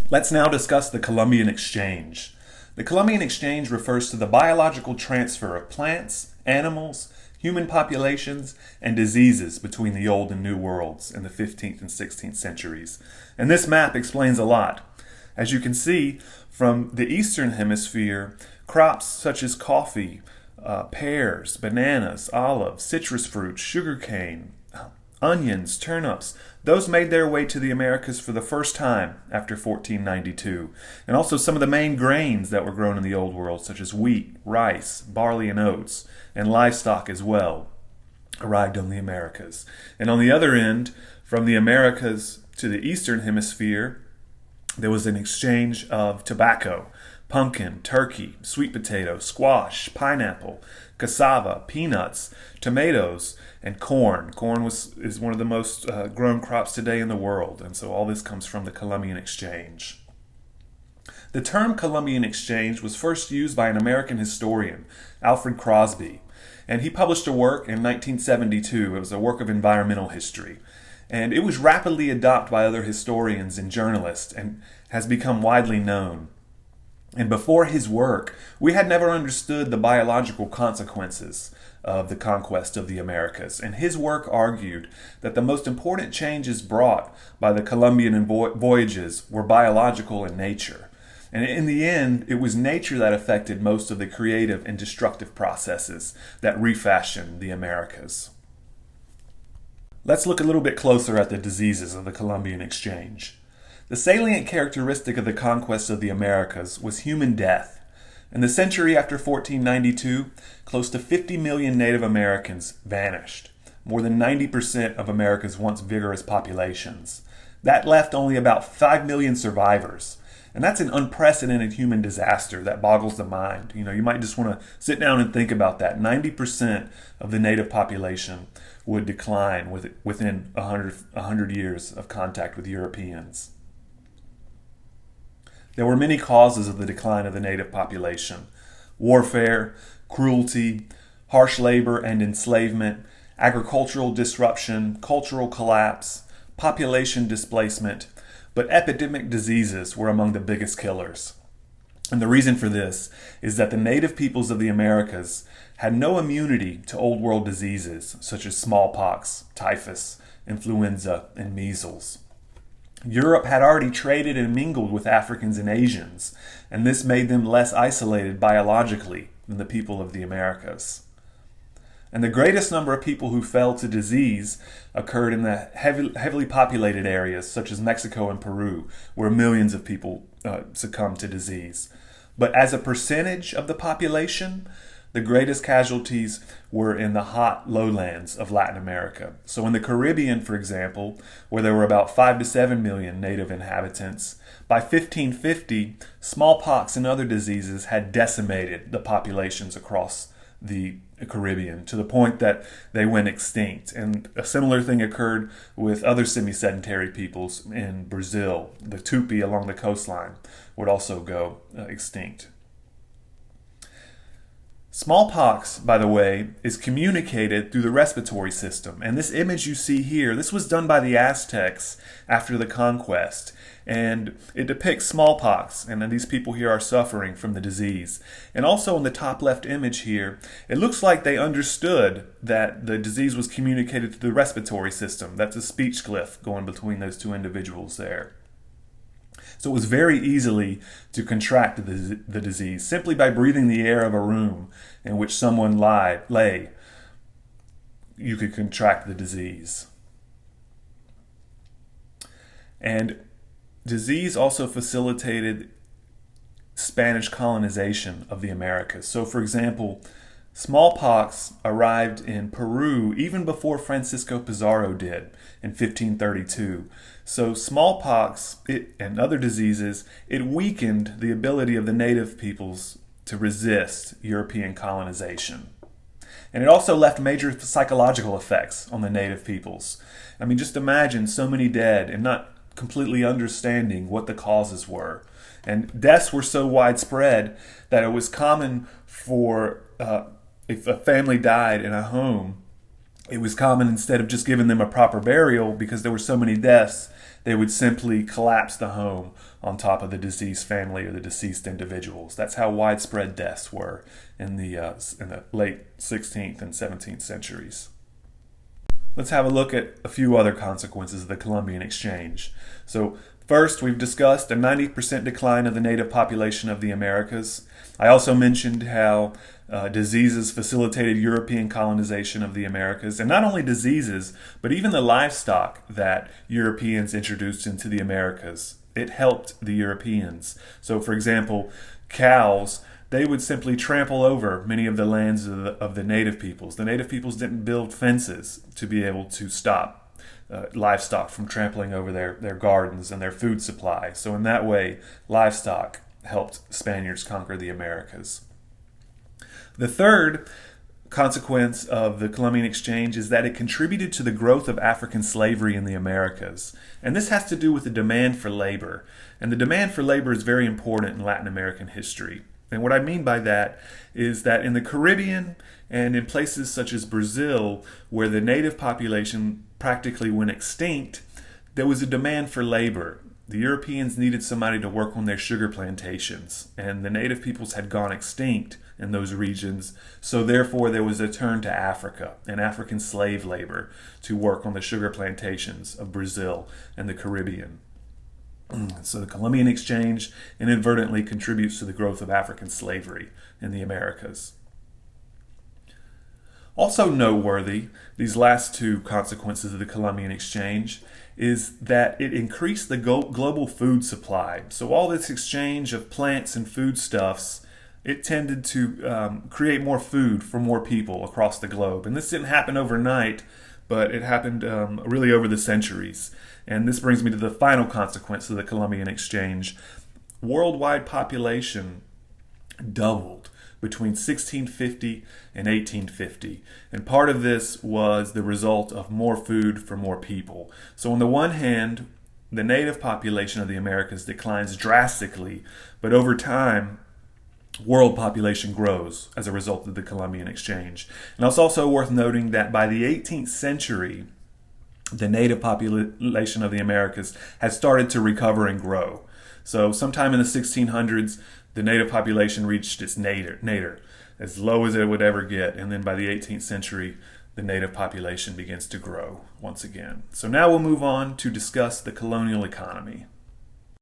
Let's now discuss the Columbian Exchange. The Columbian Exchange refers to the biological transfer of plants, animals, human populations, and diseases between the Old and New Worlds in the 15th and 16th centuries. And this map explains a lot. As you can see, from the Eastern Hemisphere, crops such as coffee, pears, bananas, olives, citrus fruits, sugarcane, onions, turnips, those made their way to the Americas for the first time after 1492. And also some of the main grains that were grown in the Old World, such as wheat, rice, barley, and oats, and livestock as well, arrived on the Americas. And on the other end, from the Americas to the Eastern Hemisphere, there was an exchange of tobacco, pumpkin, turkey, sweet potato, squash, pineapple, cassava, peanuts, tomatoes, and corn. Corn is one of the most grown crops today in the world, and so all this comes from the Columbian Exchange. The term Columbian Exchange was first used by an American historian, Alfred Crosby, and he published a work in 1972. It was a work of environmental history, and it was rapidly adopted by other historians and journalists and has become widely known. And before his work, we had never understood the biological consequences of the conquest of the Americas. And his work argued that the most important changes brought by the Columbian voyages were biological in nature. And in the end, it was nature that affected most of the creative and destructive processes that refashioned the Americas. Let's look a little bit closer at the diseases of the Columbian Exchange. The salient characteristic of the conquest of the Americas was human death. In the century after 1492, close to 50 million Native Americans vanished, more than 90% of America's once vigorous populations. That left only about 5 million survivors. And that's an unprecedented human disaster that boggles the mind. You might just want to sit down and think about that. 90% of the native population would decline within 100 years of contact with Europeans. There were many causes of the decline of the native population: warfare, cruelty, harsh labor and enslavement, agricultural disruption, cultural collapse, population displacement, but epidemic diseases were among the biggest killers. And the reason for this is that the native peoples of the Americas had no immunity to Old World diseases such as smallpox, typhus, influenza, and measles. Europe had already traded and mingled with Africans and Asians, and this made them less isolated biologically than the people of the Americas. And the greatest number of people who fell to disease occurred in the heavily populated areas such as Mexico and Peru, where millions of people succumbed to disease. But as a percentage of the population, the greatest casualties were in the hot lowlands of Latin America. So in the Caribbean, for example, where there were about 5 to 7 million native inhabitants, by 1550, smallpox and other diseases had decimated the populations across the Caribbean to the point that they went extinct. And a similar thing occurred with other semi-sedentary peoples in Brazil. The Tupi along the coastline would also go extinct. Smallpox, by the way, is communicated through the respiratory system. And this image you see here, this was done by the Aztecs after the conquest. And it depicts smallpox, and then these people here are suffering from the disease. And also in the top left image here, it looks like they understood that the disease was communicated through the respiratory system. That's a speech glyph going between those two individuals there. So it was very easily to contract the disease simply by breathing the air of a room in which someone lay. You could contract the disease. And disease also facilitated Spanish colonization of the Americas. So, for example, smallpox arrived in Peru even before Francisco Pizarro did in 1532. So smallpox and other diseases, it weakened the ability of the native peoples to resist European colonization. And it also left major psychological effects on the native peoples. I mean, just imagine so many dead and not completely understanding what the causes were. And deaths were so widespread that it was common for, if a family died in a home, it was common, instead of just giving them a proper burial because there were so many deaths, they would simply collapse the home on top of the deceased family or the deceased individuals. That's how widespread deaths were in the late 16th and 17th centuries. Let's have a look at a few other consequences of the Columbian Exchange. So first, we've discussed a 90% decline of the native population of the Americas. I also mentioned how diseases facilitated European colonization of the Americas, and not only diseases, but even the livestock that Europeans introduced into the Americas. It helped the Europeans. So, for example, cows, they would simply trample over many of the lands of the native peoples. The native peoples didn't build fences to be able to stop livestock from trampling over their gardens and their food supply. So in that way, livestock helped Spaniards conquer the Americas. The third consequence of the Columbian Exchange is that it contributed to the growth of African slavery in the Americas. And this has to do with the demand for labor. And the demand for labor is very important in Latin American history. And what I mean by that is that in the Caribbean and in places such as Brazil, where the native population practically went extinct, there was a demand for labor. The Europeans needed somebody to work on their sugar plantations, and the native peoples had gone extinct in those regions, so therefore there was a turn to Africa and African slave labor to work on the sugar plantations of Brazil and the Caribbean. So the Columbian Exchange inadvertently contributes to the growth of African slavery in the Americas. Also noteworthy, these last two consequences of the Columbian Exchange is that it increased the global food supply. So all this exchange of plants and foodstuffs, it tended to create more food for more people across the globe. And this didn't happen overnight, but it happened really over the centuries. And this brings me to the final consequence of the Columbian Exchange. Worldwide population doubled between 1650 and 1850. And part of this was the result of more food for more people. So on the one hand, the native population of the Americas declines drastically, but over time, world population grows as a result of the Columbian Exchange. And it's also worth noting that by the 18th century, the native population of the Americas has started to recover and grow. So sometime in the 1600s, the native population reached its nadir, as low as it would ever get. And then by the 18th century, the native population begins to grow once again. So now we'll move on to discuss the colonial economy.